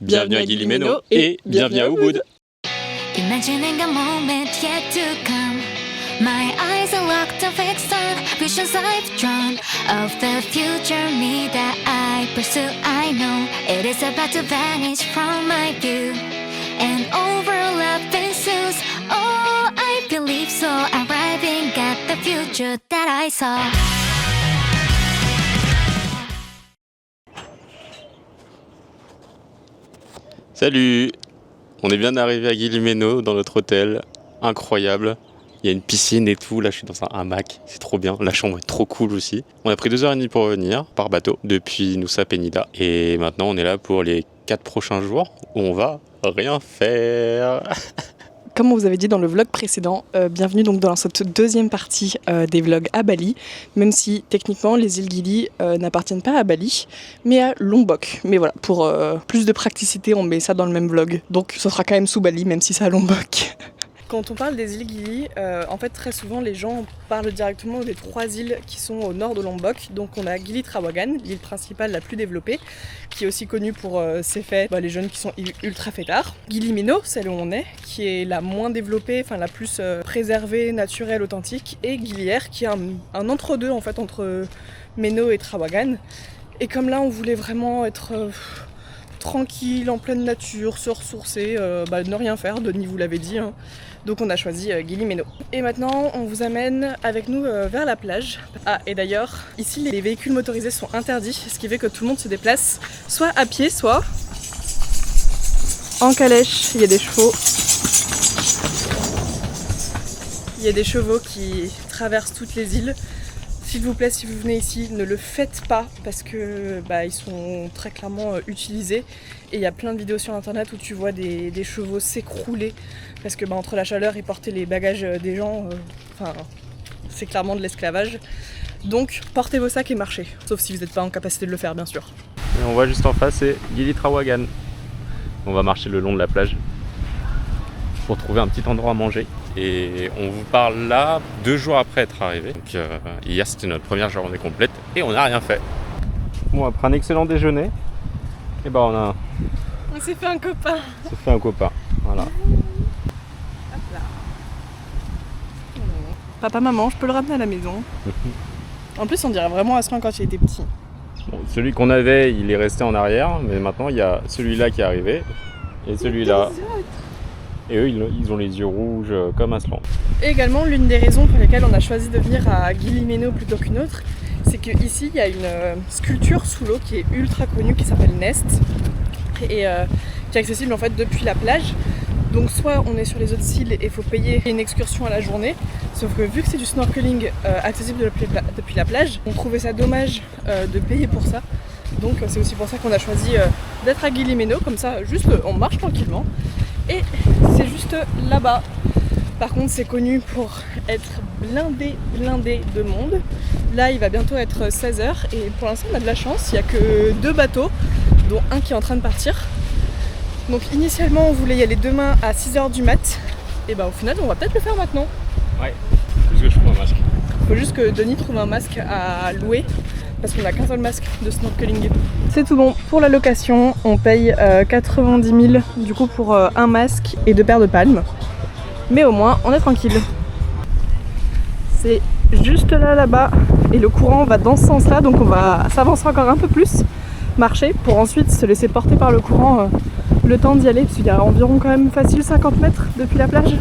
Bienvenue à Guillemeno et bienvenue à Ubud. Imagining a moment yet to come. My eyes are locked and fixed on visions I've drawn of the future me that I pursue. I know it is about to vanish from my view, and overlap ensues. Oh, I believe so. Arriving at the future that I saw. Salut! On est bien arrivé à Guillemeno dans notre hôtel. Incroyable. Il y a une piscine et tout. Là, je suis dans un hamac. C'est trop bien. La chambre est trop cool aussi. On a pris 2h30 pour venir par bateau depuis Nusa Penida. Et maintenant, on est là pour les 4 prochains jours où on va rien faire. Comme on vous avait dit dans le vlog précédent, bienvenue donc dans cette deuxième partie des vlogs à Bali, même si techniquement les îles Gili n'appartiennent pas à Bali, mais à Lombok. Mais voilà, pour plus de praticité, on met ça dans le même vlog. Donc ça sera quand même sous Bali, même si c'est à Lombok. Quand on parle des îles Gili, en fait très souvent les gens parlent directement des 3 îles qui sont au nord de Lombok. Donc on a Gili Trawangan, l'île principale la plus développée, qui est aussi connue pour ses fêtes, les jeunes qui sont ultra fêtards. Gili Meno, celle où on est, qui est la moins développée, enfin la plus préservée, naturelle, authentique. Et Gili Air, qui est un entre-deux en fait entre Meno et Trawangan. Et comme là on voulait vraiment être tranquille, en pleine nature, se ressourcer, ne rien faire, Denis vous l'avait dit, hein. Donc on a choisi Gili Meno. Et maintenant on vous amène avec nous vers la plage. Ah, et d'ailleurs, ici les véhicules motorisés sont interdits, ce qui fait que tout le monde se déplace soit à pied, soit en calèche. Il y a des chevaux. Il y a des chevaux qui traversent toutes les îles. S'il vous plaît, si vous venez ici, ne le faites pas parce que ils sont très clairement utilisés. Et il y a plein de vidéos sur internet où tu vois des chevaux s'écrouler parce que entre la chaleur et porter les bagages des gens, c'est clairement de l'esclavage. Donc portez vos sacs et marchez, sauf si vous n'êtes pas en capacité de le faire bien sûr. Et on voit juste en face, c'est Gili Trawangan. On va marcher le long de la plage pour trouver un petit endroit à manger. Et on vous parle là 2 jours après être arrivé. Donc hier c'était notre première journée complète et on n'a rien fait. Bon, après un excellent déjeuner, et on s'est fait un copain. Voilà. Hop là. Papa, maman, je peux le ramener à la maison. En plus on dirait vraiment Asran quand il était petit. Bon, celui qu'on avait il est resté en arrière, mais maintenant il y a celui-là qui est arrivé et celui-là. Et eux, ils ont les yeux rouges comme Aslan. Et également, l'une des raisons pour lesquelles on a choisi de venir à Gili Meno plutôt qu'une autre, c'est qu'ici, il y a une sculpture sous l'eau qui est ultra connue, qui s'appelle Nest, et qui est accessible en fait depuis la plage. Donc soit on est sur les autres îles et il faut payer une excursion à la journée, sauf que vu que c'est du snorkeling accessible depuis la plage, on trouvait ça dommage de payer pour ça. Donc c'est aussi pour ça qu'on a choisi d'être à Gili Meno, comme ça juste on marche tranquillement. Et c'est juste là-bas. Par contre c'est connu pour être blindé de monde. Là il va bientôt être 16h et pour l'instant on a de la chance, il n'y a que 2 bateaux, dont un qui est en train de partir. Donc initialement on voulait y aller demain à 6h du mat. Et au final on va peut-être le faire maintenant. Ouais, faut juste que je trouve un masque. Faut juste que Denis trouve un masque à louer, parce qu'on a qu'un seul masque de snorkeling. C'est tout bon, pour la location, on paye 90 000 du coup pour un masque et 2 paires de palmes. Mais au moins, on est tranquille. C'est juste là-bas, et le courant va dans ce sens-là, donc on va s'avancer encore un peu plus, marcher, pour ensuite se laisser porter par le courant le temps d'y aller, parce qu'il y a environ quand même facile 50 mètres depuis la plage.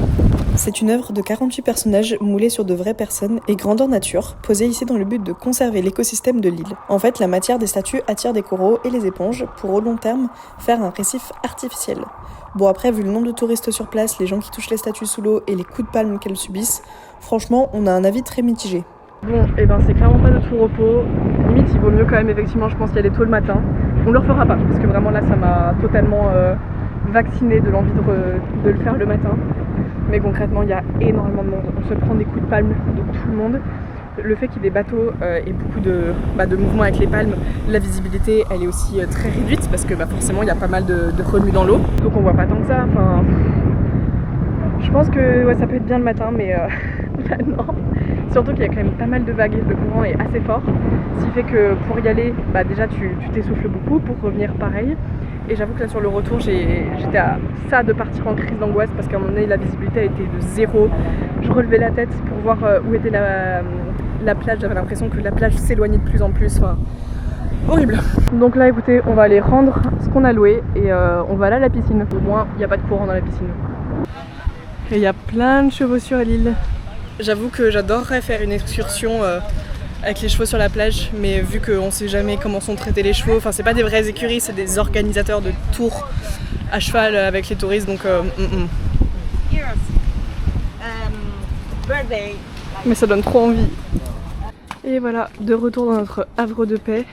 C'est une œuvre de 48 personnages moulés sur de vraies personnes et grandeur nature, posée ici dans le but de conserver l'écosystème de l'île. En fait, la matière des statues attire des coraux et les éponges pour au long terme faire un récif artificiel. Bon après, vu le nombre de touristes sur place, les gens qui touchent les statues sous l'eau et les coups de palme qu'elles subissent, franchement, on a un avis très mitigé. Bon, c'est clairement pas de tout repos. Limite, il vaut mieux quand même, effectivement, je pense y aller tôt le matin. On le refera pas, parce que vraiment là, ça m'a totalement vacciné de l'envie de le faire le matin. Mais concrètement, il y a énormément de monde. On se prend des coups de palme de tout le monde. Le fait qu'il y ait des bateaux et beaucoup de mouvements avec les palmes, la visibilité, elle est aussi très réduite, parce que forcément, il y a pas mal de remue dans l'eau. Donc on voit pas tant que ça. Je pense que ça peut être bien le matin, mais non. Surtout qu'il y a quand même pas mal de vagues, le courant est assez fort, ce qui fait que pour y aller, déjà tu t'essouffles beaucoup, pour revenir pareil. Et j'avoue que là sur le retour j'étais à ça de partir en crise d'angoisse parce qu'à un moment donné la visibilité était de zéro. Je relevais la tête pour voir où était la plage, j'avais l'impression que la plage s'éloignait de plus en plus. Enfin, horrible. Donc là écoutez, on va aller rendre ce qu'on a loué et on va aller à la piscine. Au moins il n'y a pas de courant dans la piscine. Et il y a plein de chevaux sur l'île. J'avoue que j'adorerais faire une excursion avec les chevaux sur la plage, mais vu qu'on sait jamais comment sont traités les chevaux, enfin c'est pas des vraies écuries, c'est des organisateurs de tours à cheval avec les touristes, donc mais ça donne trop envie. Et voilà, de retour dans notre havre de paix.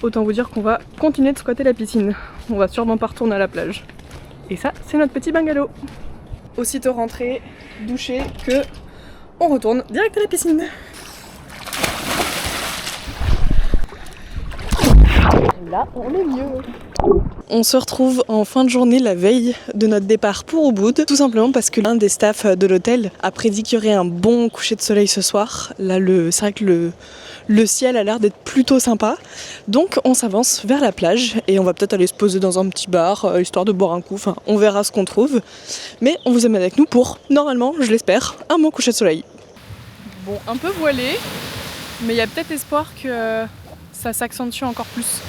Autant vous dire qu'on va continuer de squatter la piscine. On va sûrement pas retourner à la plage. Et ça, c'est notre petit bungalow. Aussitôt rentré, douché, que on retourne direct à la piscine. Là, on est mieux. On se retrouve en fin de journée, la veille de notre départ pour Ubud, tout simplement parce que l'un des staffs de l'hôtel a prédit qu'il y aurait un bon coucher de soleil ce soir. Là, c'est vrai que le ciel a l'air d'être plutôt sympa. Donc on s'avance vers la plage et on va peut-être aller se poser dans un petit bar, histoire de boire un coup. Enfin, on verra ce qu'on trouve. Mais on vous amène avec nous pour, normalement, je l'espère, un bon coucher de soleil. Bon, un peu voilé, mais il y a peut-être espoir que ça s'accentue encore plus.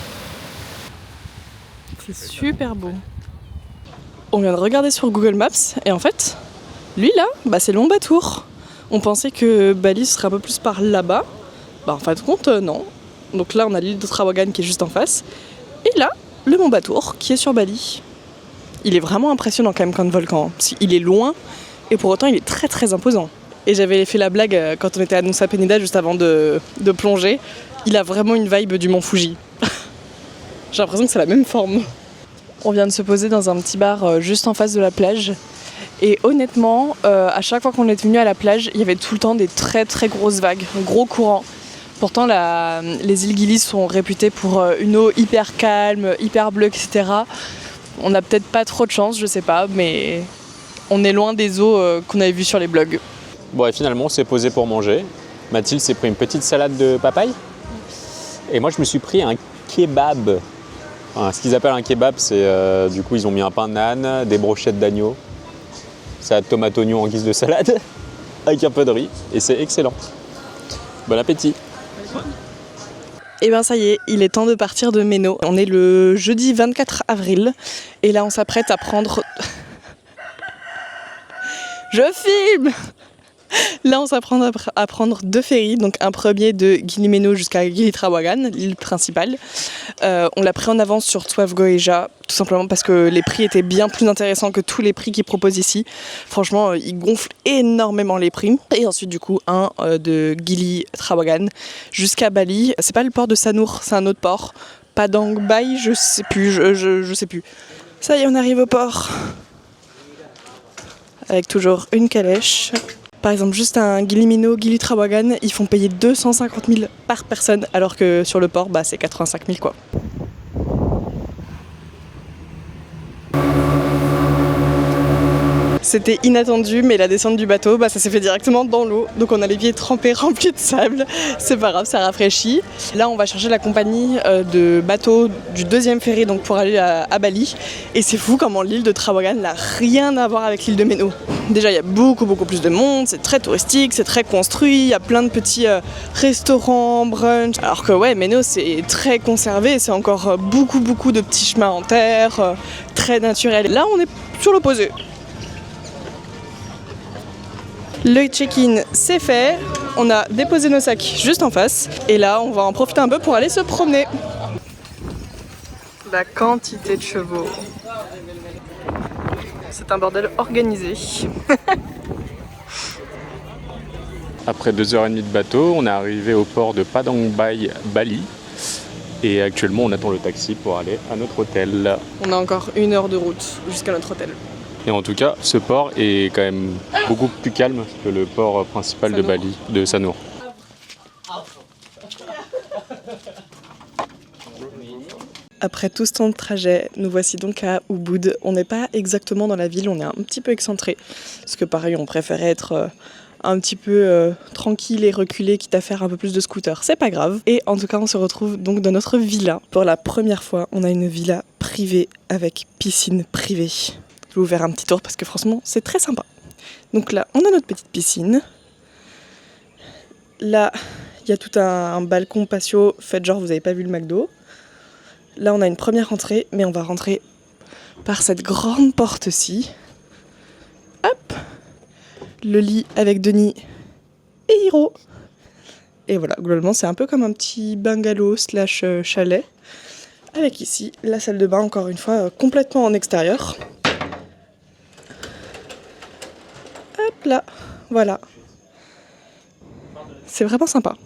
C'est super beau. On vient de regarder sur Google Maps et en fait, lui là, c'est le Mont Batour. On pensait que Bali serait un peu plus par là-bas. En fin de compte, non. Donc là, on a l'île de Trawangan qui est juste en face. Et là, le Mont Batour qui est sur Bali. Il est vraiment impressionnant quand même comme volcan. Il est loin et pour autant, il est très très imposant. Et j'avais fait la blague quand on était à Nusa Penida juste avant de plonger. Il a vraiment une vibe du Mont Fuji. J'ai l'impression que c'est la même forme. On vient de se poser dans un petit bar juste en face de la plage. Et honnêtement, à chaque fois qu'on est venu à la plage, il y avait tout le temps des très très grosses vagues, un gros courant. Pourtant, les îles Gili sont réputées pour une eau hyper calme, hyper bleue, etc. On n'a peut-être pas trop de chance, je sais pas, mais on est loin des eaux qu'on avait vues sur les blogs. Bon, et finalement, on s'est posé pour manger. Mathilde s'est pris une petite salade de papaye. Et moi, je me suis pris un kebab. Enfin, ce qu'ils appellent un kebab, c'est du coup, ils ont mis un pain d'âne, des brochettes d'agneau, salade tomate oignon en guise de salade, avec un peu de riz. Et c'est excellent. Bon appétit. Et bien ça y est, il est temps de partir de Méno. On est le jeudi 24 avril et là on s'apprête à prendre... Je filme. Là on s'apprête à prendre 2 ferries, donc un premier de Gili Meno jusqu'à Gili Trawangan, l'île principale. On l'a pris en avance sur Twelve Goeja, tout simplement parce que les prix étaient bien plus intéressants que tous les prix qu'ils proposent ici. Franchement, ils gonflent énormément les prix. Et ensuite du coup un de Gili Trawangan jusqu'à Bali. C'est pas le port de Sanur, c'est un autre port. Padang Bai, je sais plus, je sais plus. Ça y est, on arrive au port. Avec toujours une calèche. Par exemple, juste un Gili Meno, Gili Trawangan, ils font payer 250 000 par personne, alors que sur le port, c'est 85 000 quoi. C'était inattendu, mais la descente du bateau, ça s'est fait directement dans l'eau. Donc on a les pieds trempés, remplis de sable. C'est pas grave, ça rafraîchit. Là, on va chercher la compagnie de bateau du 2e ferry donc pour aller à Bali. Et c'est fou comment l'île de Trawangan n'a rien à voir avec l'île de Méno. Déjà, il y a beaucoup plus de monde, c'est très touristique, c'est très construit, il y a plein de petits restaurants, brunch. Alors que Méno, c'est très conservé, c'est encore beaucoup de petits chemins en terre, très naturel. Là, on est sur l'opposé. Le check-in c'est fait, on a déposé nos sacs juste en face et là on va en profiter un peu pour aller se promener. La quantité de chevaux, c'est un bordel organisé. Après 2h30 de bateau, on est arrivé au port de Padang Bai, Bali. Et actuellement on attend le taxi pour aller à notre hôtel. On a encore 1 heure de route jusqu'à notre hôtel. Et en tout cas, ce port est quand même beaucoup plus calme que le port principal de Bali, de Sanur. Après tout ce temps de trajet, nous voici donc à Ubud. On n'est pas exactement dans la ville, on est un petit peu excentré. Parce que pareil, on préférait être un petit peu tranquille et reculé, quitte à faire un peu plus de scooter. C'est pas grave. Et en tout cas, on se retrouve donc dans notre villa. Pour la première fois, on a une villa privée avec piscine privée. Je vais vous faire un petit tour parce que franchement c'est très sympa. Donc là on a notre petite piscine. Là il y a tout un balcon patio, faites genre vous n'avez pas vu le McDo. Là on a une première entrée, mais on va rentrer par cette grande porte-ci. Hop, le lit avec Denis et Hiro. Et voilà, globalement c'est un peu comme un petit bungalow / chalet. Avec ici la salle de bain, encore une fois, complètement en extérieur. Hop là, voilà. C'est vraiment sympa.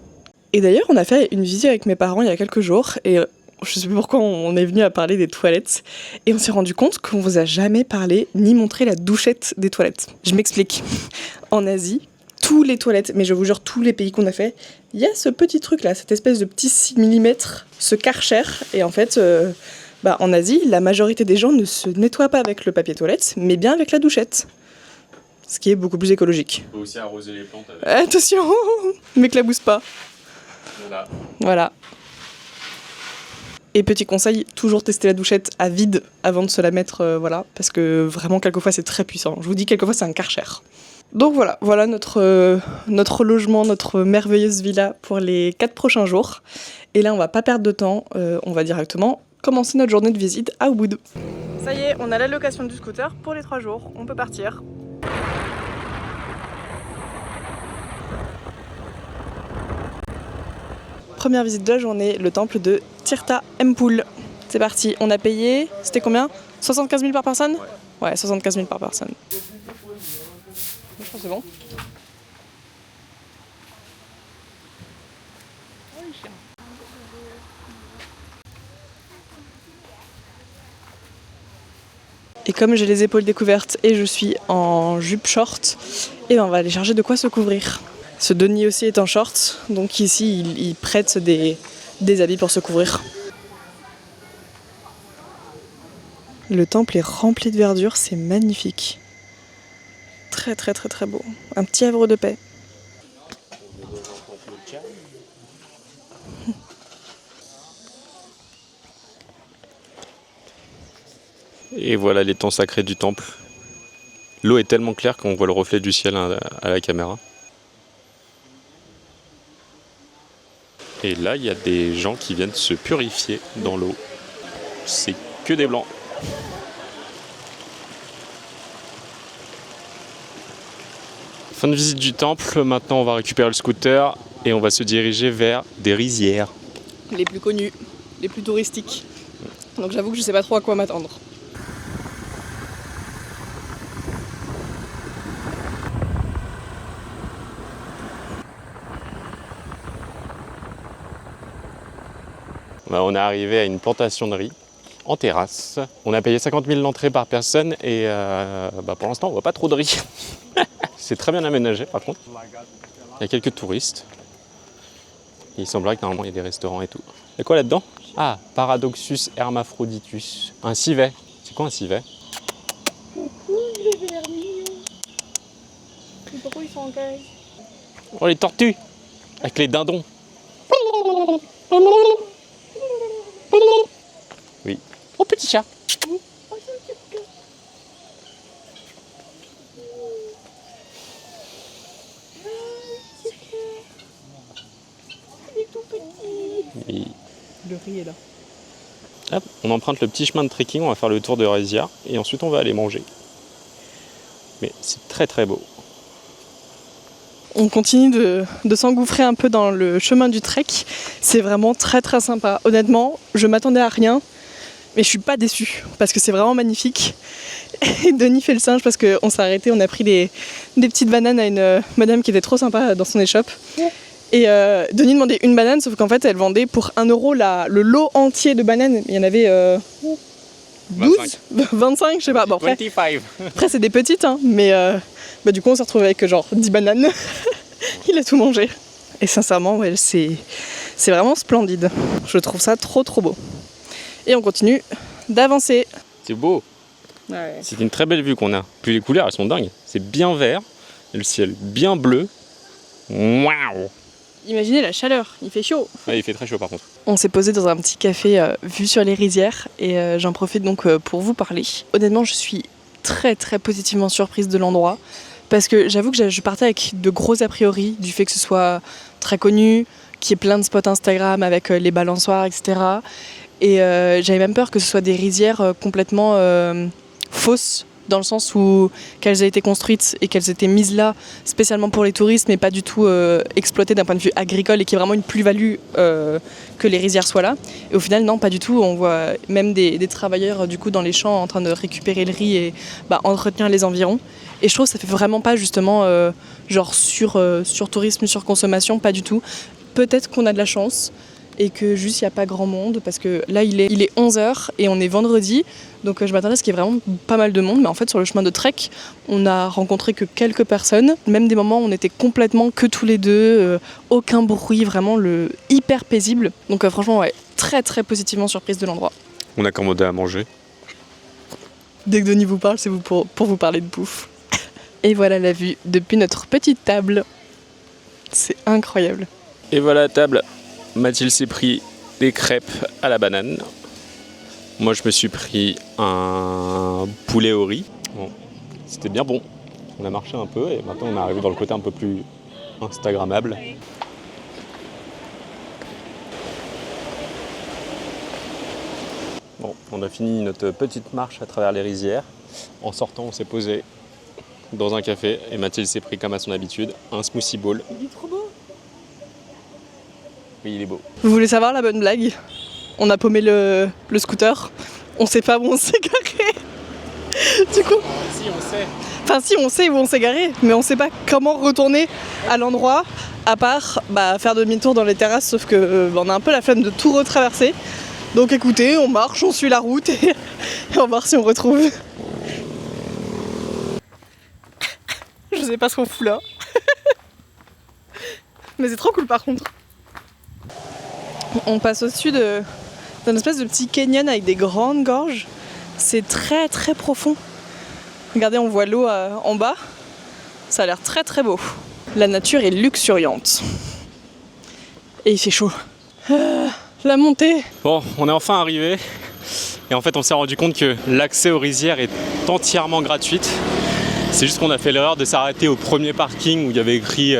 Et d'ailleurs on a fait une visite avec mes parents il y a quelques jours et je sais pas pourquoi on est venu à parler des toilettes et on s'est rendu compte qu'on vous a jamais parlé ni montré la douchette des toilettes. Je m'explique. En Asie, tous les toilettes, mais je vous jure tous les pays qu'on a fait, il y a ce petit truc là, cette espèce de petit 6 mm, ce Karcher, et en fait en Asie, la majorité des gens ne se nettoient pas avec le papier toilette, mais bien avec la douchette. Ce qui est beaucoup plus écologique. On peut aussi arroser les plantes avec. Attention, m'éclabousse pas. Voilà. Et petit conseil, toujours tester la douchette à vide avant de se la mettre, voilà, parce que vraiment quelquefois c'est très puissant. Je vous dis quelquefois c'est un Karcher. Donc voilà notre logement, notre merveilleuse villa pour les 4 prochains jours. Et là on va pas perdre de temps, on va directement commencer notre journée de visite à Ubud. Ça y est, on a la location du scooter pour les 3 jours, on peut partir. Première visite de la journée, le temple de Tirta Empul. C'est parti, on a payé, c'était combien ? 75 000 par personne ? Ouais, 75 000 par personne. Je pense que c'est bon. Et comme j'ai les épaules découvertes et je suis en jupe short, et ben on va aller chercher de quoi se couvrir. Ce Denis aussi est en short, donc ici il prête des habits pour se couvrir. Le temple est rempli de verdure, c'est magnifique. Très très très très beau. Un petit havre de paix. Et voilà l'étang sacré du temple. L'eau est tellement claire qu'on voit le reflet du ciel à la caméra. Et là, il y a des gens qui viennent se purifier dans l'eau. C'est que des blancs. Fin de visite du temple. Maintenant, on va récupérer le scooter et on va se diriger vers des rizières. Les plus connus, les plus touristiques. Donc j'avoue que je sais pas trop à quoi m'attendre. On est arrivé à une plantation de riz en terrasse. On a payé 50 000 l'entrée par personne et pour l'instant on voit pas trop de riz. C'est très bien aménagé par contre. Il y a quelques touristes. Et il semblerait que normalement il y a des restaurants et tout. Il y a quoi là-dedans ? Ah, Paradoxus hermaphroditus. Un civet. C'est quoi un civet ? Pourquoi ils sont en cage ? Oh les tortues ! Avec les dindons. Oui. Oh petit chat. Oui. Le riz est là. Hop, on emprunte le petit chemin de trekking, on va faire le tour de rizière et ensuite on va aller manger. Mais c'est très très beau. On continue de s'engouffrer un peu dans le chemin du trek. C'est vraiment très très sympa. Honnêtement, je m'attendais à rien, mais je suis pas déçue parce que c'est vraiment magnifique. Et Denis fait le singe parce qu'on s'est arrêté, on a pris des petites bananes à une madame qui était trop sympa dans son échoppe. Et Denis demandait une banane, sauf qu'en fait elle vendait pour 1 euro le lot entier de bananes. Il y en avait 12, 25, je sais pas. Bon, après c'est des petites, hein, mais du coup on s'est retrouvé avec genre 10 bananes. Il a tout mangé. Et sincèrement, ouais, c'est vraiment splendide. Je trouve ça trop trop beau. Et on continue d'avancer. C'est beau. Ouais. C'est une très belle vue qu'on a. Puis les couleurs elles sont dingues. C'est bien vert, et le ciel bien bleu. Waouh. imaginez la chaleur, il fait chaud. Ouais, il fait très chaud par contre. On s'est posé dans un petit café vue sur les rizières et j'en profite donc pour vous parler. Honnêtement, je suis très très positivement surprise de l'endroit parce que j'avoue que je partais avec de gros a priori du fait que ce soit très connu, qu'il y ait plein de spots Instagram avec les balançoires, etc. Et j'avais même peur que ce soit des rizières complètement fausses, dans le sens où qu'elles aient été construites et qu'elles étaient mises là spécialement pour les touristes, mais pas du tout exploitées d'un point de vue agricole et qu'il y ait vraiment une plus-value que les rizières soient là. Et au final, non, pas du tout. On voit même des travailleurs du coup dans les champs en train de récupérer le riz et entretenir les environs. Et je trouve que ça fait vraiment pas justement genre sur tourisme, sur consommation, pas du tout. Peut-être qu'on a de la chance et que juste il n'y a pas grand monde parce que là il est 11h et on est vendredi, donc je m'attendais à ce qu'il y ait vraiment pas mal de monde, mais en fait sur le chemin de trek on a rencontré que quelques personnes, même des moments où on était complètement que tous les deux, aucun bruit, vraiment hyper paisible, donc franchement ouais, très très positivement surprise de l'endroit. On a commandé à manger. Dès que Denis vous parle, c'est pour vous parler de bouffe. Et voilà la vue depuis notre petite table, c'est incroyable. Et voilà la table. Mathilde s'est pris des crêpes à la banane. Moi, je me suis pris un poulet au riz. Bon, c'était bien bon. On a marché un peu et maintenant on est arrivé dans le côté un peu plus instagrammable. Bon, on a fini notre petite marche à travers les rizières. En sortant, on s'est posé dans un café et Mathilde s'est pris, comme à son habitude, un smoothie bowl. Il est trop beau. Oui, il est beau. Vous voulez savoir la bonne blague ? On a paumé le scooter, on sait pas où on s'est garé. Du coup, Si, on sait. enfin si on sait où on s'est garé, mais on sait pas comment retourner à l'endroit, à part faire demi-tour dans les terrasses, sauf que on a un peu la flemme de tout retraverser. Donc écoutez, on marche, on suit la route et on va voir si on retrouve. Je sais pas ce qu'on fout là. Mais c'est trop cool par contre. On passe au-dessus d'un espèce de petit canyon avec des grandes gorges. C'est très très profond. Regardez, on voit l'eau en bas. Ça a l'air très très beau. La nature est luxuriante. Et il fait chaud. La montée. Bon, on est enfin arrivé. Et en fait, on s'est rendu compte que l'accès aux rizières est entièrement gratuit. C'est juste qu'on a fait l'erreur de s'arrêter au premier parking où il y avait écrit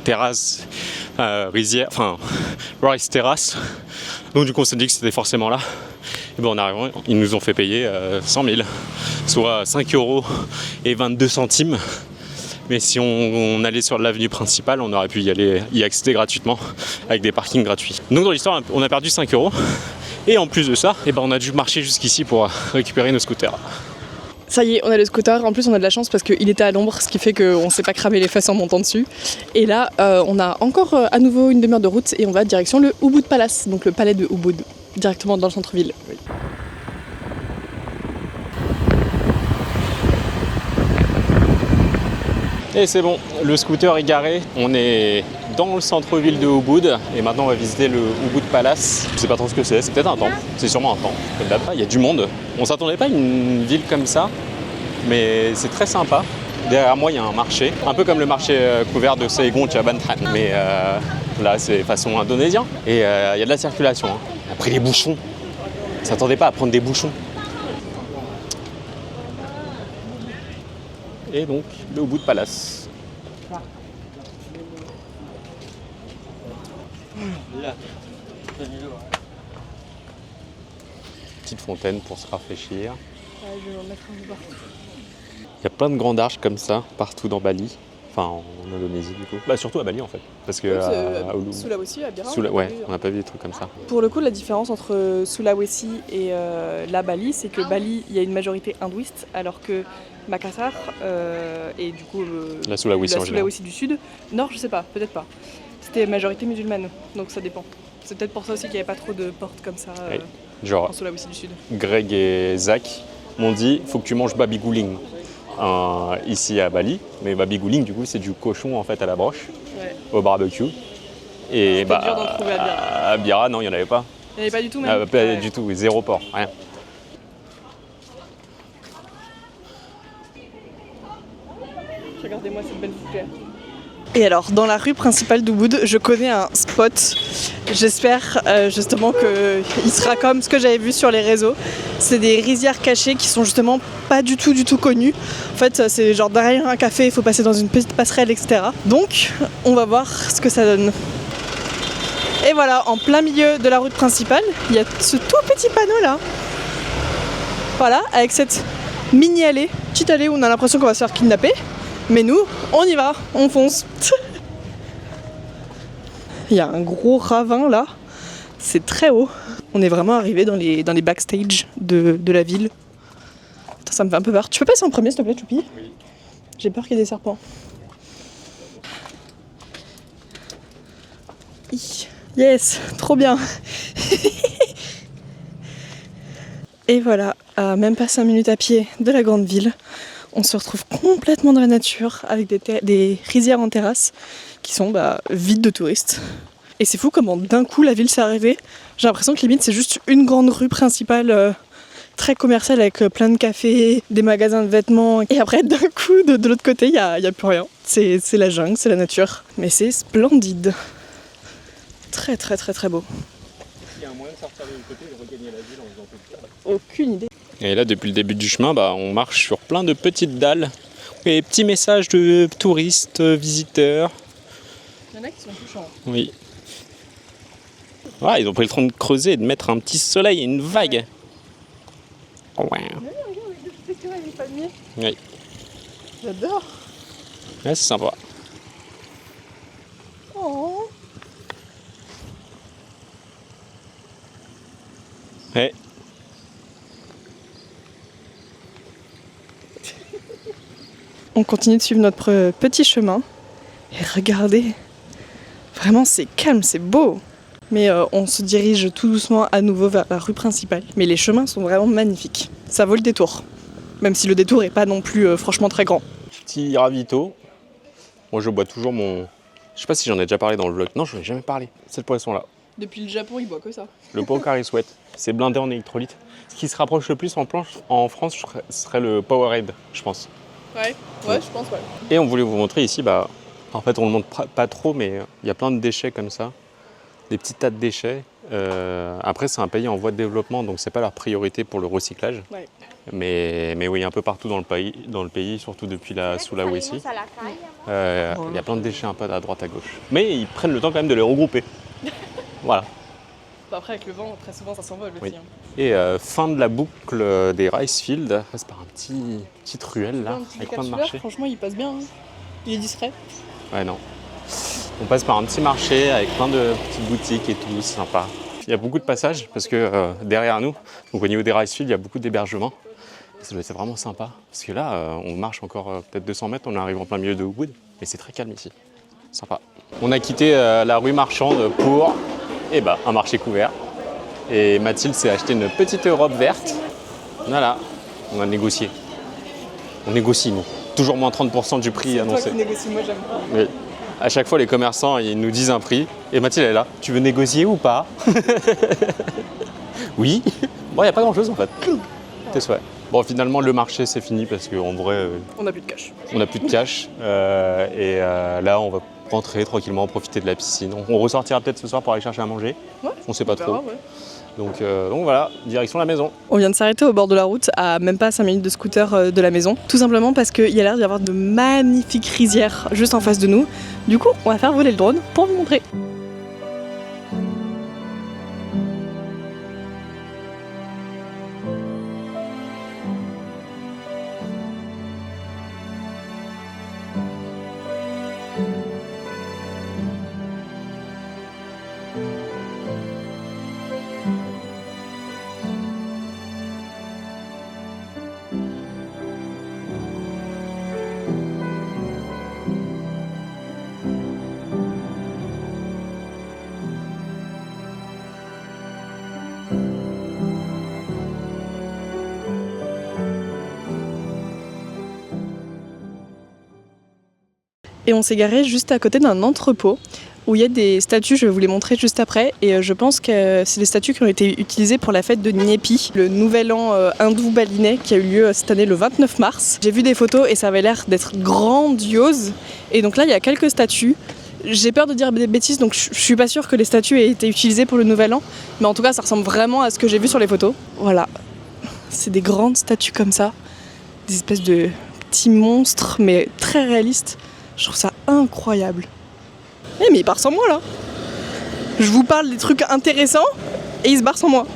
terrasse, rizière, enfin rice terrasse. Donc du coup on s'est dit que c'était forcément là. Et ben en arrivant, ils nous ont fait payer 100 000, soit 5 € et 22 centimes. Mais si on allait sur l'avenue principale, on aurait pu y accéder gratuitement avec des parkings gratuits. Donc dans l'histoire, on a perdu 5 €. Et en plus de ça, on a dû marcher jusqu'ici pour récupérer nos scooters. Ça y est, on a le scooter. En plus, on a de la chance parce qu'il était à l'ombre, ce qui fait qu'on s'est pas cramé les fesses en montant dessus. Et là, on a encore à nouveau une demi-heure de route et on va direction le Ubud Palace, donc le palais de Ubud, directement dans le centre-ville. Oui. Et c'est bon, le scooter est garé. On est dans le centre-ville de Ubud et maintenant on va visiter le Ubud Palace. Je sais pas trop ce que c'est peut-être un temple, c'est sûrement un temple, comme d'hab. Il y a du monde. On s'attendait pas à une ville comme ça, mais c'est très sympa. Derrière moi il y a un marché, un peu comme le marché couvert de Saigon Chabantan, mais là c'est façon indonésien. Et il y a de la circulation. Hein. Après les bouchons, on s'attendait pas à prendre des bouchons. Et donc le Ubud Palace. Petite fontaine pour se rafraîchir. Je vais en mettre un peu partout. Il y a plein de grandes arches comme ça partout dans Bali. Enfin en Indonésie du coup. Surtout à Bali en fait. Parce que Sulawesi, à Bira, on n'a pas vu des trucs comme ça. Pour le coup, la différence entre Sulawesi et la Bali, c'est que Bali, il y a une majorité hindouiste, alors que Makassar et du coup la Sulawesi du Sud, Nord, je sais pas, peut-être pas. C'était majorité musulmane, donc ça dépend. C'est peut-être pour ça aussi qu'il n'y avait pas trop de portes comme ça genre, en Sulawesi du Sud. Greg et Zach m'ont dit faut que tu manges babi guling ici à Bali, mais babi guling du coup c'est du cochon en fait à la broche au barbecue. Et dur d'en trouver à Bira. À Bira non il n'y en avait pas. Il n'y avait pas du tout même. Pas du tout, zéro porc, rien. Regardez-moi cette belle fougère. Et alors, dans la rue principale d'Ubud, je connais un spot. J'espère justement qu'il sera comme ce que j'avais vu sur les réseaux. C'est des rizières cachées qui sont justement pas du tout connues. En fait, c'est genre derrière un café, il faut passer dans une petite passerelle, etc. Donc, on va voir ce que ça donne. Et voilà, en plein milieu de la route principale, il y a ce tout petit panneau là. Voilà, avec cette mini allée, petite allée où on a l'impression qu'on va se faire kidnapper. Mais nous, on y va, on fonce. Il y a un gros ravin là, c'est très haut. On est vraiment arrivé dans les backstage de la ville. Putain, ça me fait un peu peur. Tu peux passer en premier s'il te plaît, Choupi ? Oui. J'ai peur qu'il y ait des serpents. Yes, trop bien. Et voilà, à même pas 5 minutes à pied de la grande ville, on se retrouve complètement dans la nature avec des rizières en terrasse qui sont vides de touristes. Et c'est fou comment d'un coup la ville s'est arrivée. J'ai l'impression que limite c'est juste une grande rue principale très commerciale avec plein de cafés, des magasins de vêtements. Et après d'un coup de l'autre côté il y a plus rien. C'est la jungle, c'est la nature. Mais c'est splendide. Très très très très beau. Il y a un moyen de sortir de l'autre côté et de regagner la ville en faisant tout ça. Aucune idée. Et là, depuis le début du chemin, on marche sur plein de petites dalles. Et petits messages de touristes, visiteurs. Il y en a qui sont touchants. Oui. Ouais, ils ont pris le temps de creuser et de mettre un petit soleil et une vague. Ouais. Regarde, avec des petites écureuils et des palmiers. Oui. J'adore. Ouais, c'est sympa. Oh. Ouais. On continue de suivre notre petit chemin. Et regardez, vraiment c'est calme, c'est beau. Mais on se dirige tout doucement à nouveau vers la rue principale. Mais les chemins sont vraiment magnifiques. Ça vaut le détour. Même si le détour est pas non plus franchement très grand. Petit ravito. Moi, je bois toujours mon... Je sais pas si j'en ai déjà parlé dans le vlog. Non, je n'en ai jamais parlé. Cette poisson-là. Depuis le Japon, il boit que ça. Le Pocari Sweat. C'est blindé en électrolytes. Ce qui se rapproche le plus en France serait le Powerade, je pense. Ouais, je pense, ouais. Et on voulait vous montrer ici, en fait on ne le montre pas trop, mais il y a plein de déchets comme ça, des petits tas de déchets. Après c'est un pays en voie de développement, donc c'est pas leur priorité pour le recyclage. Ouais. Mais oui, un peu partout dans le pays, surtout depuis la Sulawesi. Il y a plein de déchets un peu à droite à gauche. Mais ils prennent le temps quand même de les regrouper. Voilà. Après avec le vent, très souvent ça s'envole aussi. Oui. Et fin de la boucle des rice fields, on passe par une petite ruelle là, avec plein de marchés. Franchement il passe bien, hein. Il est discret. Ouais non. On passe par un petit marché avec plein de petites boutiques et tout, c'est sympa. Il y a beaucoup de passages parce que derrière nous, donc au niveau des rice fields, il y a beaucoup d'hébergements. C'est vraiment sympa parce que là, on marche encore peut-être 200 mètres, on arrive en plein milieu de Ubud, mais c'est très calme ici. Sympa. On a quitté la rue marchande pour un marché couvert. Et Mathilde s'est acheté une petite robe verte. Voilà, on a négocié. On négocie, nous. Toujours moins 30% du prix annoncé. C'est toi qui négocie, moi j'aime. Oui. À chaque fois, les commerçants, ils nous disent un prix. Et Mathilde, elle est là. Tu veux négocier ou pas? Oui. Bon, il n'y a pas grand-chose en fait. Tes souhaits. Bon, finalement, le marché, c'est fini parce qu'en vrai... on n'a plus de cash. On n'a plus de cash. Là, on va rentrer tranquillement, profiter de la piscine. On ressortira peut-être ce soir pour aller chercher à manger. Ouais, on sait pas trop. Ouais. Donc voilà, direction la maison. On vient de s'arrêter au bord de la route, à même pas 5 minutes de scooter de la maison. Tout simplement parce qu'il y a l'air d'y avoir de magnifiques rizières juste en face de nous. Du coup, on va faire voler le drone pour vous montrer. Et on s'est garé juste à côté d'un entrepôt où il y a des statues, je vais vous les montrer juste après, et je pense que c'est des statues qui ont été utilisées pour la fête de Nyepi, le nouvel an hindou balinais qui a eu lieu cette année le 29 mars. J'ai vu des photos et ça avait l'air d'être grandiose, et donc là il y a quelques statues. J'ai peur de dire des bêtises, donc je suis pas sûre que les statues aient été utilisées pour le nouvel an, mais en tout cas ça ressemble vraiment à ce que j'ai vu sur les photos. Voilà, c'est des grandes statues comme ça, des espèces de petits monstres, mais très réalistes. Je trouve ça incroyable. Mais il part sans moi là. Je vous parle des trucs intéressants et il se barre sans moi.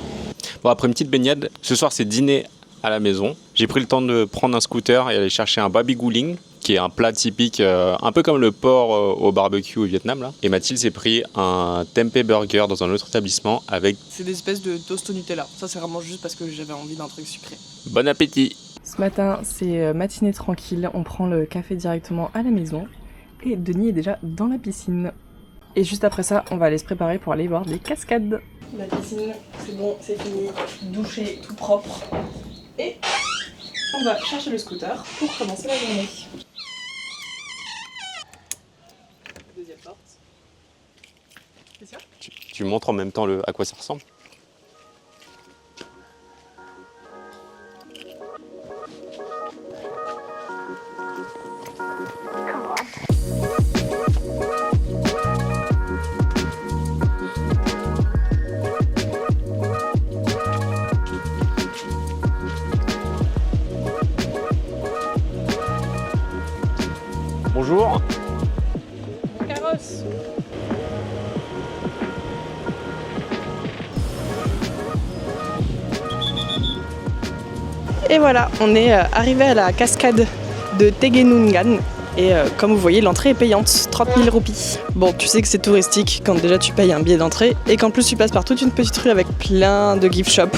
Bon, après une petite baignade, ce soir c'est dîner à la maison. J'ai pris le temps de prendre un scooter et aller chercher un babi guling, qui est un plat typique, un peu comme le porc au barbecue au Vietnam là. Et Mathilde s'est pris un tempeh burger dans un autre établissement avec... C'est des espèces de toast au Nutella. Ça c'est vraiment juste parce que j'avais envie d'un truc sucré. Bon appétit! Ce matin c'est matinée tranquille, on prend le café directement à la maison. Et Denis est déjà dans la piscine. Et juste après ça, on va aller se préparer pour aller voir des cascades. La piscine, c'est bon, c'est fini. Douché, tout propre. Et on va chercher le scooter pour commencer la journée. Deuxième porte. C'est sûr ? Tu montres en même temps à quoi ça ressemble? Bonjour. Bon carrosse. Et voilà, on est arrivé à la cascade de Tegenungan. Et comme vous voyez, l'entrée est payante, 30 000 roupies. Bon, tu sais que c'est touristique quand déjà tu payes un billet d'entrée et qu'en plus tu passes par toute une petite rue avec plein de gift shops.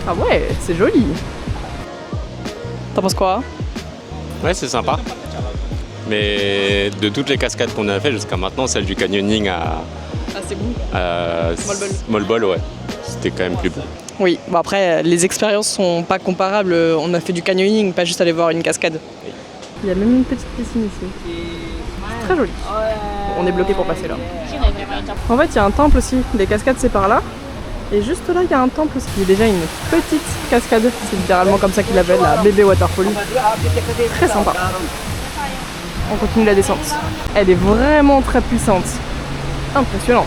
Ah ouais, c'est joli. T'en penses quoi? Ouais, c'est sympa. Mais de toutes les cascades qu'on a fait jusqu'à maintenant, celle du canyoning à c'est bon. Molbol, ouais. C'était quand même plus beau. Oui, bon après, les expériences sont pas comparables. On a fait du canyoning, pas juste aller voir une cascade. Il y a même une petite piscine ici. C'est très joli. On est bloqué pour passer là. En fait, il y a un temple aussi. Les cascades, c'est par là. Et juste là, il y a un temple aussi. Il y a déjà une petite cascade. C'est littéralement comme ça qu'ils l'appellent, la bébé waterfall. Très sympa. On continue la descente. Elle est vraiment très puissante. Impressionnante.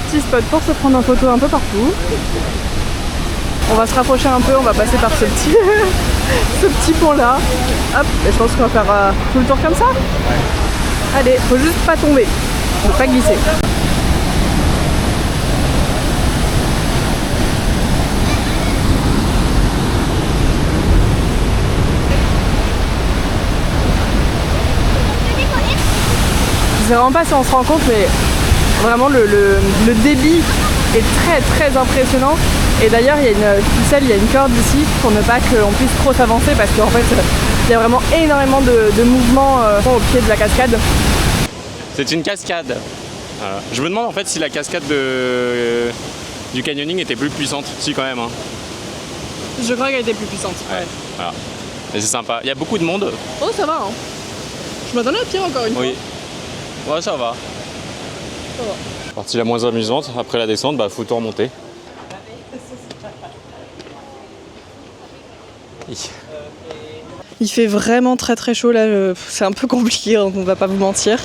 Petit spot pour se prendre en photo un peu partout. On va se rapprocher un peu, on va passer par ce petit pont là. Hop, et je pense qu'on va faire tout le tour comme ça. Allez, faut juste pas tomber, faut pas glisser. Je sais vraiment pas si on se rend compte, mais vraiment le débit est très très impressionnant. Et d'ailleurs il y a une ficelle, il y a une corde ici pour ne pas qu'on puisse trop s'avancer parce qu'en fait il y a vraiment énormément de mouvements au pied de la cascade. C'est une cascade. Voilà. Je me demande en fait si la cascade du canyoning était plus puissante. Si quand même. Hein. Je crois qu'elle était plus puissante. Ouais. Voilà. Et c'est sympa. Il y a beaucoup de monde. Oh ça va hein. Je m'attendais à pire encore une fois. Oui. Ouais, ça va. Partie la moins amusante, après la descente, faut tout remonter. Il fait vraiment très très chaud là, c'est un peu compliqué, on va pas vous mentir.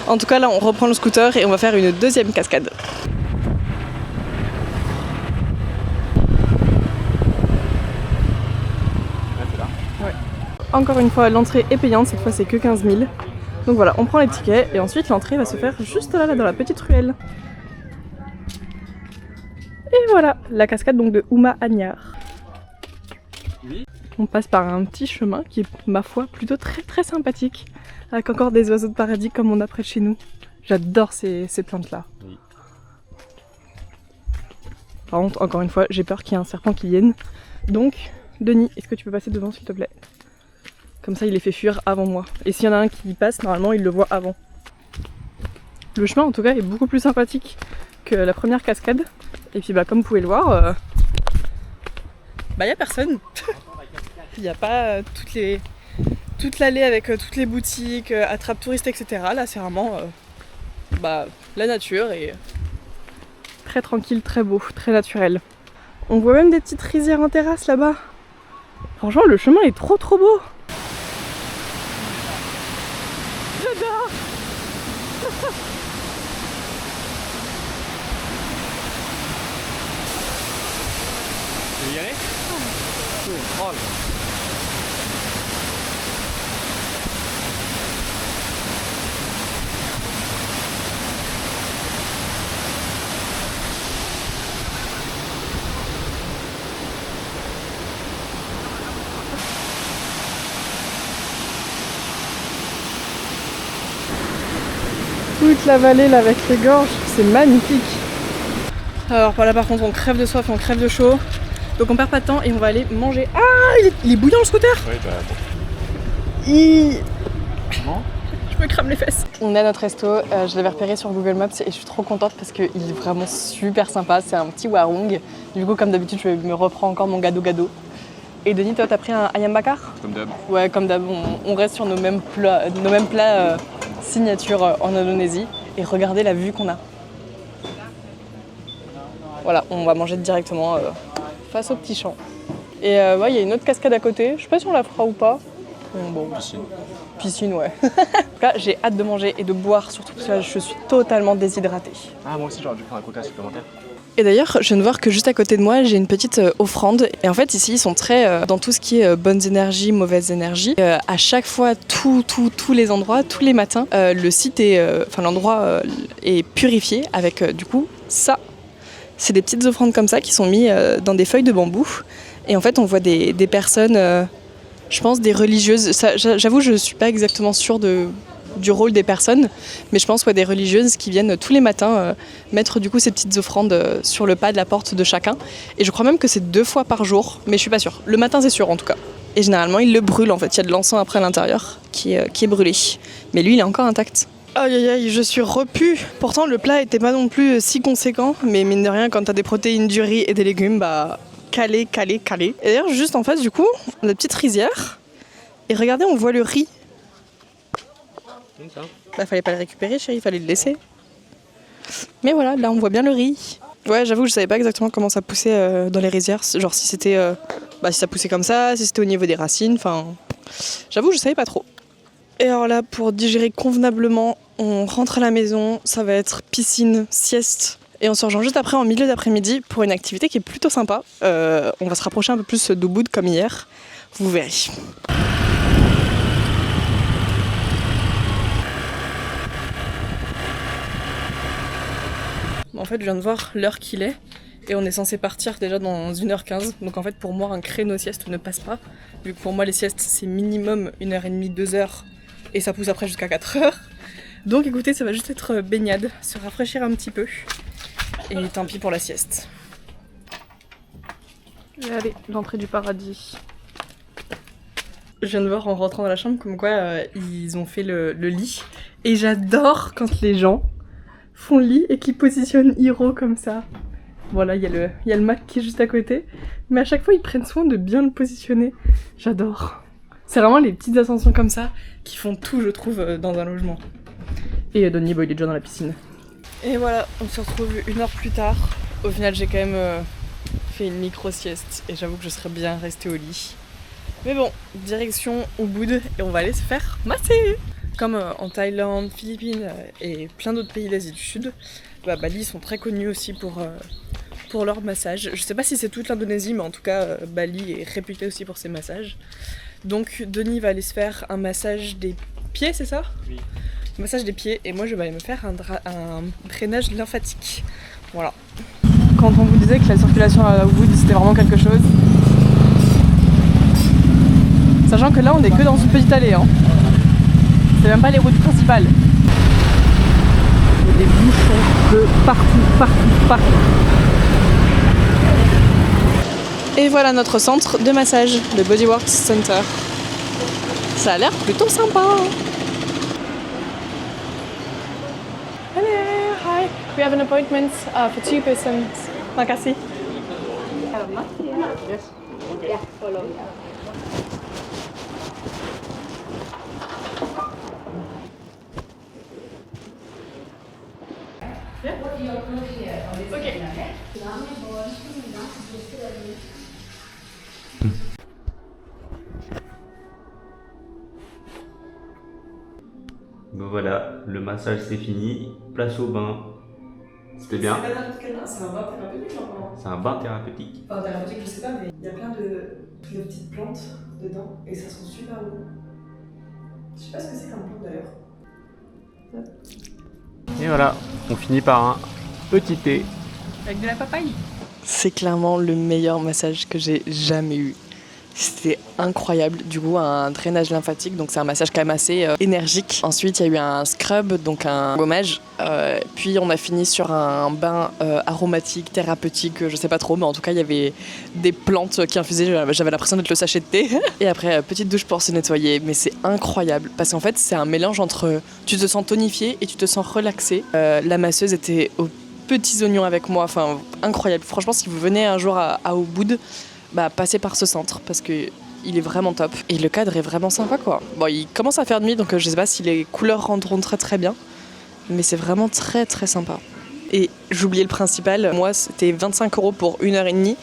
En tout cas là on reprend le scooter et on va faire une deuxième cascade. Ouais. Encore une fois l'entrée est payante, cette fois c'est que 15 000. Donc voilà, on prend les tickets et ensuite l'entrée va se faire juste là dans la petite ruelle. Et voilà, la cascade donc de Uma Anyar. On passe par un petit chemin qui est, ma foi, plutôt très très sympathique, avec encore des oiseaux de paradis comme on a près de chez nous. J'adore ces plantes-là. Oui. Par contre, encore une fois, j'ai peur qu'il y ait un serpent qui vienne. Donc, Denis, est-ce que tu peux passer devant s'il te plaît? Comme ça, il les fait fuir avant moi. Et s'il y en a un qui passe, normalement, il le voit avant. Le chemin, en tout cas, est beaucoup plus sympathique que la première cascade. Et puis, comme vous pouvez le voir, y a personne. Il n'y a pas toutes toute l'allée avec toutes les boutiques, attrape touristes, etc. Là c'est vraiment la nature et très tranquille, très beau, très naturel. On voit même des petites rizières en terrasse là-bas. Franchement le chemin est trop beau. J'adore. Tu veux y aller? Oh là. Toute la vallée là avec les gorges, c'est magnifique. Alors voilà, par contre on crève de soif et on crève de chaud. Donc on perd pas de temps et on va aller manger. Ah, il est bouillant le scooter. Oui, bah bon. Comment? Je me crame les fesses. On est à notre resto, je l'avais repéré sur Google Maps et je suis trop contente parce qu'il est vraiment super sympa. C'est un petit warung. Du coup comme d'habitude je me reprends encore mon gado. Et Denis, toi t'as pris un ayam bakar? Comme d'hab. Ouais, comme d'hab, on reste sur nos mêmes plats signature en Indonésie. Et regardez la vue qu'on a. Voilà, on va manger directement face au petit champ. Et il y a une autre cascade à côté, je sais pas si on la fera ou pas. Bon. Piscine, ouais. En tout cas, j'ai hâte de manger et de boire, surtout parce que là, je suis totalement déshydratée. Ah, moi aussi j'aurais dû prendre un coca supplémentaire. Et d'ailleurs, je viens de voir que juste à côté de moi, j'ai une petite offrande. Et en fait, ici, ils sont très dans tout ce qui est bonnes énergies, mauvaises énergies. À chaque fois, tous les endroits, tous les matins, le site est, l'endroit est purifié avec du coup ça. C'est des petites offrandes comme ça qui sont mises dans des feuilles de bambou. Et en fait, on voit des personnes, je pense des religieuses. J'avoue, je suis pas exactement sûre du rôle des personnes, mais je pense des religieuses qui viennent tous les matins mettre du coup ces petites offrandes sur le pas de la porte de chacun. Et je crois même que c'est 2 fois par jour, mais je suis pas sûre. Le matin c'est sûr en tout cas. Et généralement ils le brûlent en fait, il y a de l'encens après à l'intérieur qui est brûlé. Mais lui il est encore intact. Aïe aïe aïe, je suis repue. Pourtant le plat était pas non plus si conséquent, mais mine de rien quand t'as des protéines, du riz et des légumes, calé. Et d'ailleurs juste en face du coup, on a une petite rizière. Et regardez, on voit le riz. Fallait pas le récupérer, chérie, fallait le laisser. Mais voilà, là on voit bien le riz. Ouais, j'avoue, je savais pas exactement comment ça poussait dans les rizières. Genre si c'était, si ça poussait comme ça, si c'était au niveau des racines. Enfin, j'avoue, je savais pas trop. Et alors là, pour digérer convenablement, on rentre à la maison. Ça va être piscine, sieste. Et on se rejoint juste après en milieu d'après-midi pour une activité qui est plutôt sympa. On va se rapprocher un peu plus d'Ubud comme hier. Vous verrez. En fait, je viens de voir l'heure qu'il est et on est censé partir déjà dans 1h15. Donc en fait, pour moi, un créneau sieste ne passe pas. Vu que pour moi, les siestes, c'est minimum 1h30, 2h et ça pousse après jusqu'à 4h. Donc écoutez, ça va juste être baignade, se rafraîchir un petit peu. Et tant pis pour la sieste. Et allez, l'entrée du paradis. Je viens de voir en rentrant dans la chambre comme quoi ils ont fait le lit. Et j'adore quand les gens font le lit et qui positionnent Hiro comme ça. Voilà, il y a le Mac qui est juste à côté. Mais à chaque fois, ils prennent soin de bien le positionner. J'adore. C'est vraiment les petites ascensions comme ça qui font tout, je trouve, dans un logement. Et Donny, il est déjà dans la piscine. Et voilà, on se retrouve 1 heure plus tard. Au final, j'ai quand même fait une micro-sieste. Et j'avoue que je serais bien restée au lit. Mais bon, direction Ubud et on va aller se faire masser. Comme en Thaïlande, Philippines et plein d'autres pays d'Asie du Sud, Bali sont très connus aussi pour leur massage. Je sais pas si c'est toute l'Indonésie, mais en tout cas, Bali est réputé aussi pour ses massages. Donc Denis va aller se faire un massage des pieds, c'est ça? Oui. Un massage des pieds, et moi je vais aller me faire un drainage lymphatique. Voilà. Quand on vous disait que la circulation à Ubud c'était vraiment quelque chose, sachant que là on est que dans une petite allée, hein. C'est même pas les routes principales. Il y a des bouchons de partout. Et voilà notre centre de massage, le Bodyworks Center. Ça a l'air plutôt sympa. Hello, hi. We have an appointment for 2 persons. Makasih. Yes. Yeah, follow. Bon voilà, le massage c'est fini, place au bain. C'était bien. C'est pas n'importe quel bain, c'est un bain thérapeutique normalement. C'est un bain thérapeutique. Enfin thérapeutique je sais pas, mais il y a plein de petites plantes dedans et ça sent super bon. Je sais pas ce que c'est comme plante d'ailleurs. Et voilà, on finit par un petit thé. Avec de la papaye. C'est clairement le meilleur massage que j'ai jamais eu. C'était incroyable, du coup un drainage lymphatique, donc c'est un massage quand même assez énergique. Ensuite il y a eu un scrub, donc un gommage, puis on a fini sur un bain aromatique, thérapeutique, je sais pas trop, mais en tout cas il y avait des plantes qui infusaient, j'avais l'impression d'être le sachet de thé. Et après petite douche pour se nettoyer, mais c'est incroyable, parce qu'en fait c'est un mélange entre tu te sens tonifié et tu te sens relaxé. La masseuse était aux petits oignons avec moi, enfin incroyable. Franchement si vous venez un jour à Ubud, bah passez par ce centre parce que il est vraiment top et le cadre est vraiment sympa quoi. Bon il commence à faire nuit donc je sais pas si les couleurs rendront très très bien mais c'est vraiment très très sympa. Et j'oubliais le principal, moi c'était 25 € pour 1h30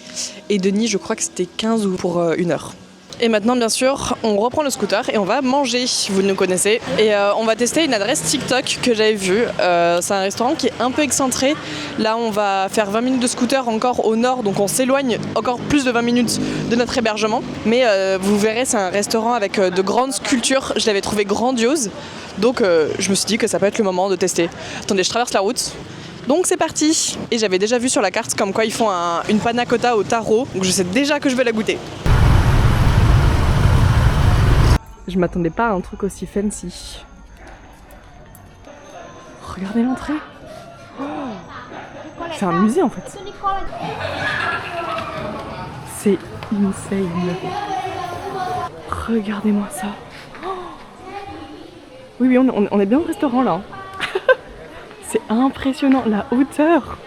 et Denis je crois que c'était 15 ou pour 1 heure. Et maintenant bien sûr on reprend le scooter et on va manger, vous nous connaissez. Et on va tester une adresse TikTok que j'avais vue, c'est un restaurant qui est un peu excentré. Là on va faire 20 minutes de scooter encore au nord, donc on s'éloigne encore plus de 20 minutes de notre hébergement. Mais vous verrez c'est un restaurant avec de grandes sculptures, je l'avais trouvé grandiose. Donc je me suis dit que ça peut être le moment de tester. Attendez je traverse la route. Donc c'est parti. Et j'avais déjà vu sur la carte comme quoi ils font une panna cotta au taro, donc je sais déjà que je vais la goûter. Je m'attendais pas à un truc aussi fancy. Regardez l'entrée. Oh, c'est un musée en fait. C'est insane. Regardez-moi ça. Oh. Oui, on est bien au restaurant là. C'est impressionnant, la hauteur.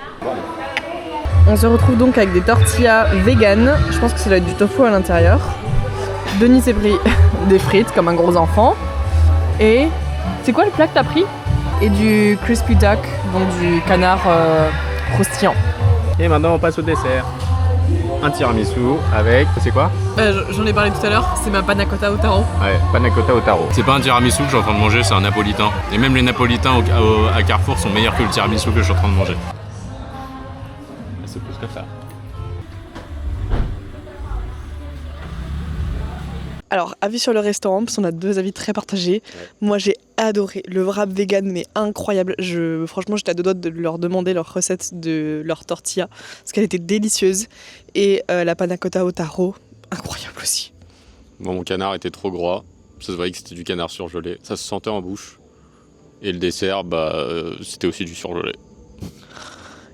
On se retrouve donc avec des tortillas vegan. Je pense que ça doit être du tofu à l'intérieur. Denis s'est pris des frites comme un gros enfant. Et c'est quoi le plat que t'as pris? Et du crispy duck, donc du canard croustillant. Et maintenant on passe au dessert. Un tiramisu avec, c'est quoi? J'en ai parlé tout à l'heure, c'est ma panna cotta au taro. Ouais, panna cotta au taro. C'est pas un tiramisu que je suis en train de manger, c'est un napolitain. Et même les napolitains à Carrefour sont meilleurs que le tiramisu que je suis en train de manger. C'est plus que ça. Alors, avis sur le restaurant, parce qu'on a deux avis très partagés. Ouais. Moi, j'ai adoré le wrap vegan, mais incroyable. Franchement, j'étais à deux doigts de leur demander leur recette de leur tortilla, parce qu'elle était délicieuse. Et la panna cotta au taro, incroyable aussi. Bon, mon canard était trop gras. Ça se voyait que c'était du canard surgelé. Ça se sentait en bouche. Et le dessert, c'était aussi du surgelé.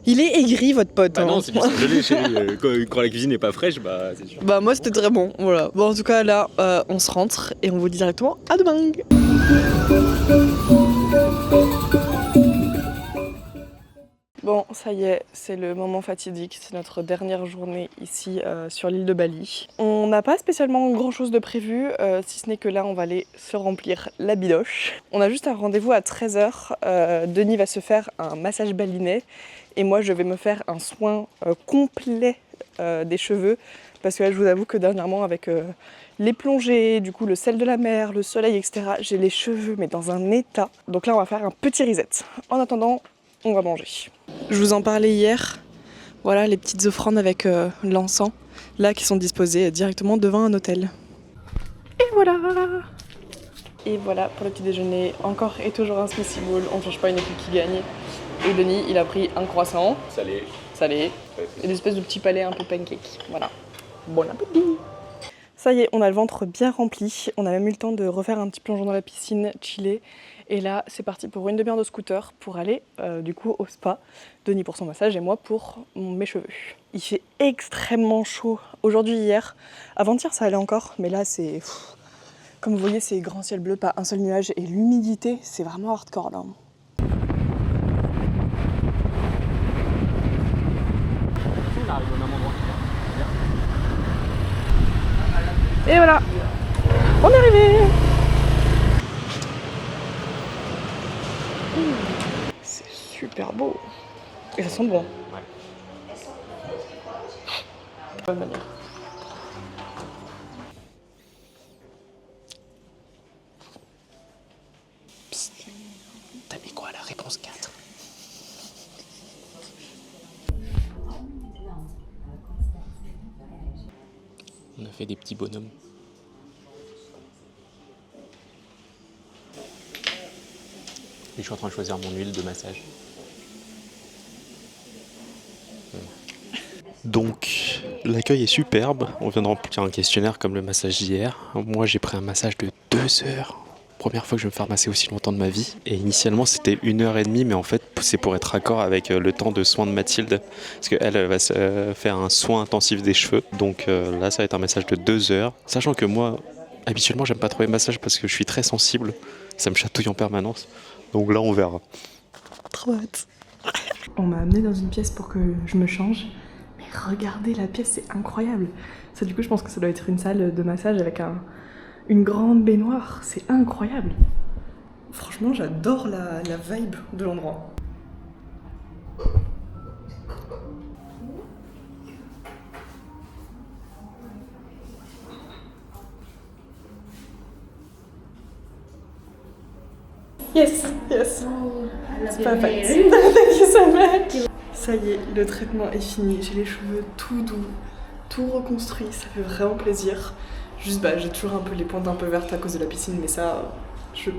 Il est aigri votre pote. Bah non, c'est du surgelé chérie. Quand la cuisine n'est pas fraîche, c'est sûr. Bah moi c'était très bon, voilà. Bon en tout cas là, on se rentre et on vous dit directement à demain. Bon, ça y est, c'est le moment fatidique, c'est notre dernière journée ici sur l'île de Bali. On n'a pas spécialement grand chose de prévu, si ce n'est que là on va aller se remplir la bidoche. On a juste un rendez-vous à 13h, Denis va se faire un massage balinais et moi je vais me faire un soin complet des cheveux parce que là je vous avoue que dernièrement avec les plongées, du coup le sel de la mer, le soleil etc, j'ai les cheveux mais dans un état. Donc là on va faire un petit reset. En attendant, on va manger. Je vous en parlais hier, voilà les petites offrandes avec l'encens, là qui sont disposées directement devant un hôtel. Et voilà. Et voilà pour le petit déjeuner, encore et toujours un Smithy Bowl, on ne change pas une équipe qui gagne. Et Denis, il a pris un croissant. Salé. Et des espèces de petits palais un peu pancake. Voilà. Bon appétit. Ça y est, on a le ventre bien rempli. On a même eu le temps de refaire un petit plongeon dans la piscine, chiller. Et là, c'est parti pour une demi-heure de scooter pour aller du coup au spa. Denis pour son massage et moi pour mes cheveux. Il fait extrêmement chaud aujourd'hui, hier. Avant-hier, ça allait encore, mais là, c'est... Comme vous voyez, c'est grand ciel bleu, pas un seul nuage. Et l'humidité, c'est vraiment hardcore là. Et voilà, on est arrivé. C'est super beau. Et ça sent bon. Ouais. Bonne manière. T'as mis quoi la réponse 4? On a fait des petits bonhommes. Et je suis en train de choisir mon huile de massage. Donc, l'accueil est superbe. On vient de remplir un questionnaire comme le massage d'hier. Moi, j'ai pris un massage de 2 heures. Première fois que je vais me faire masser aussi longtemps de ma vie. Et initialement, c'était 1h30, mais en fait, c'est pour être raccord avec le temps de soin de Mathilde. Parce qu'elle va se faire un soin intensif des cheveux. Donc là, ça va être un massage de 2 heures. Sachant que moi, habituellement, j'aime pas trop les massages parce que je suis très sensible. Ça me chatouille en permanence. Donc là, on verra. Trop hâte. On m'a amené dans une pièce pour que je me change. Mais regardez la pièce, c'est incroyable. Ça, du coup, je pense que ça doit être une salle de massage avec une grande baignoire. C'est incroyable. Franchement, j'adore la vibe de l'endroit. Yes, yes. C'est perfect. Thank you so much. Ça y est, le traitement est fini. J'ai les cheveux tout doux, tout reconstruit. Ça fait vraiment plaisir. Juste, j'ai toujours un peu les pointes un peu vertes à cause de la piscine, mais ça, je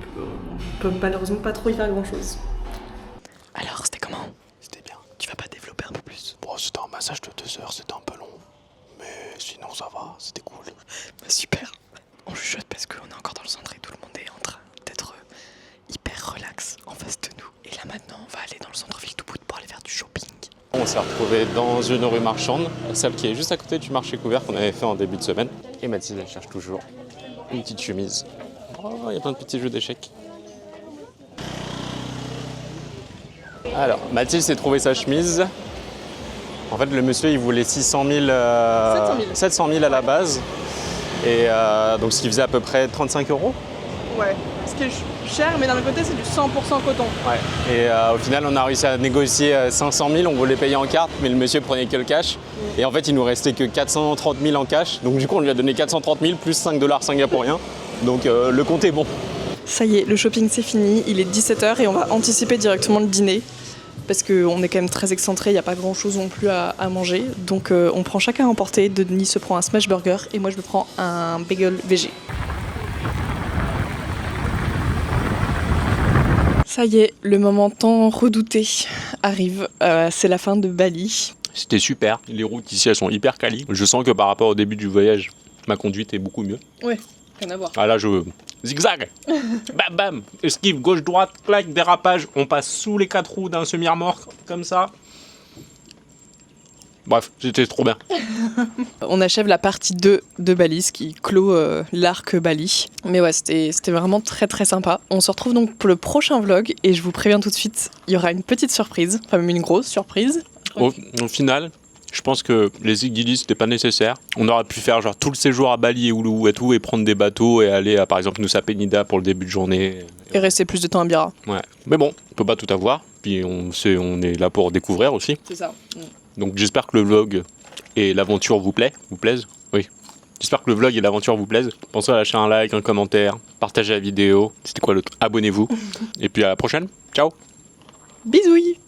peux malheureusement pas trop y faire grand chose. Alors, c'était comment? C'était bien. Tu vas pas développer un peu plus? Bon, c'était un massage de 2 heures, c'était un peu long. Mais sinon, ça va, c'était cool. Super. On chuchote parce qu'on est encore dans le centre et tout le monde est en train d'être hyper relax en face de nous. Et là maintenant, on va aller dans le centre-ville tout bout pour aller faire du shopping. On s'est retrouvés dans une rue marchande, celle qui est juste à côté du marché couvert qu'on avait fait en début de semaine. Et Mathilde, elle cherche toujours une petite chemise. Oh, il y a plein de petits jeux d'échecs. Alors, Mathilde s'est trouvé sa chemise. En fait, le monsieur, il voulait 700 000 à la base. Et donc, ce qui faisait à peu près 35 €. Ouais, ce qui est cher, mais d'un autre côté, c'est du 100% coton. Ouais. Et au final, on a réussi à négocier 500 000. On voulait payer en carte, mais le monsieur prenait que le cash. Et en fait, il nous restait que 430 000 en cash. Donc, du coup, on lui a donné 430 000 plus 5 $ singapouriens. Donc, le compte est bon. Ça y est, le shopping c'est fini. Il est 17h et on va anticiper directement le dîner. Parce qu'on est quand même très excentré, il n'y a pas grand chose non plus à manger. Donc on prend chacun à emporter. Denis se prend un smash burger et moi je me prends un bagel végé. Ça y est, le moment tant redouté arrive. C'est la fin de Bali. C'était super. Les routes ici, elles sont hyper quali. Je sens que par rapport au début du voyage, ma conduite est beaucoup mieux. Ouais, rien à voir. Ah là, je zigzag. Bam bam. Esquive, gauche-droite, claque, dérapage. On passe sous les 4 roues d'un semi-remorque, comme ça. Bref, c'était trop bien. On achève la partie 2 de Bali, ce qui clôt l'arc Bali. Mais ouais, c'était vraiment très très sympa. On se retrouve donc pour le prochain vlog et je vous préviens tout de suite, il y aura une petite surprise, enfin même une grosse surprise. Au final, je pense que les Igili, c'était pas nécessaire. On aurait pu faire genre tout le séjour à Bali et Ulu et tout, et prendre des bateaux et aller à par exemple Nusa Penida pour le début de journée. Et rester plus de temps à Bira. Ouais. Mais bon, on peut pas tout avoir. Puis on est là pour découvrir aussi. C'est ça. Donc j'espère que le vlog et l'aventure vous plaisent. Oui. J'espère que le vlog et l'aventure vous plaisent. Pensez à lâcher un like, un commentaire, partagez la vidéo. C'était quoi l'autre? Abonnez-vous. Et puis à la prochaine. Ciao. Bisouilles.